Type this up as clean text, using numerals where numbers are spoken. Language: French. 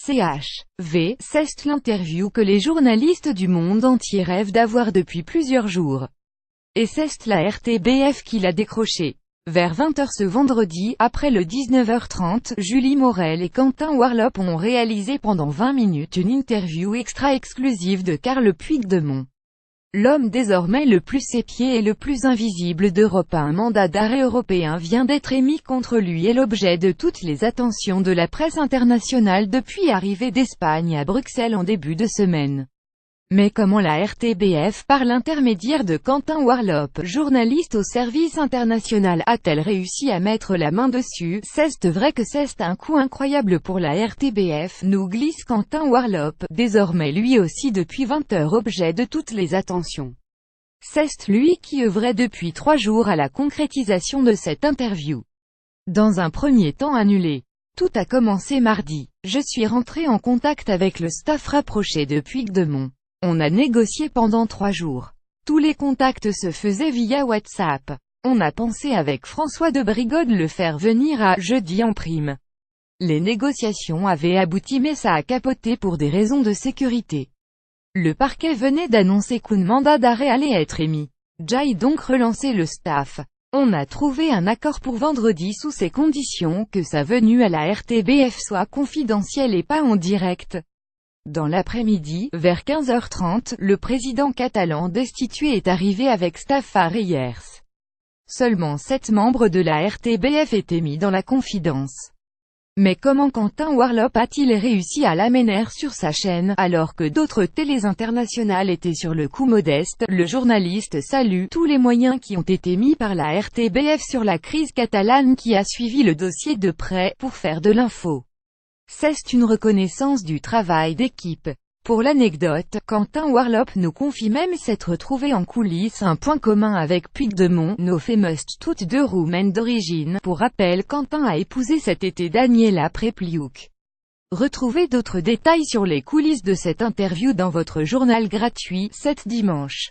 CHV, c'est l'interview que les journalistes du monde entier rêvent d'avoir depuis plusieurs jours. Et c'est la RTBF qui l'a décroché. Vers 20h ce vendredi, après le 19h30, Julie Morel et Quentin Warlop ont réalisé pendant 20 minutes une interview extra-exclusive de Carl Puigdemont. L'homme désormais le plus épié et le plus invisible d'Europe. Un mandat d'arrêt européen vient d'être émis contre lui et l'objet de toutes les attentions de la presse internationale depuis arrivée d'Espagne à Bruxelles en début de semaine. Mais comment la RTBF, par l'intermédiaire de Quentin Warlop, journaliste au service international, a-t-elle réussi à mettre la main dessus? C'est vrai que c'est un coup incroyable pour la RTBF, nous glisse Quentin Warlop, désormais lui aussi depuis 20h objet de toutes les attentions. C'est lui qui œuvrait depuis 3 jours à la concrétisation de cette interview. Dans un premier temps annulé. Tout a commencé mardi. Je suis rentré en contact avec le staff rapproché de Puigdemont. On a négocié pendant 3 jours. Tous les contacts se faisaient via WhatsApp. On a pensé avec François de Brigode le faire venir à jeudi en prime. Les négociations avaient abouti mais ça a capoté pour des raisons de sécurité. Le parquet venait d'annoncer qu'un mandat d'arrêt allait être émis. J'ai donc relancé le staff. On a trouvé un accord pour vendredi sous ces conditions que sa venue à la RTBF soit confidentielle et pas en direct. Dans l'après-midi, vers 15h30, le président catalan destitué est arrivé avec staff à Reyers. Seulement 7 membres de la RTBF étaient mis dans la confidence. Mais comment Quentin Warlop a-t-il réussi à l'amener sur sa chaîne, alors que d'autres télés internationales étaient sur le coup modeste? Le journaliste salue tous les moyens qui ont été mis par la RTBF sur la crise catalane qui a suivi le dossier de près, pour faire de l'info. C'est une reconnaissance du travail d'équipe. Pour l'anecdote, Quentin Warlop nous confie même s'être trouvé en coulisses un point commun avec Puigdemont, nos fameuses toutes deux roumaines d'origine. Pour rappel, Quentin a épousé cet été Daniela Prepliuc. Retrouvez d'autres détails sur les coulisses de cette interview dans votre journal gratuit, 7 dimanche.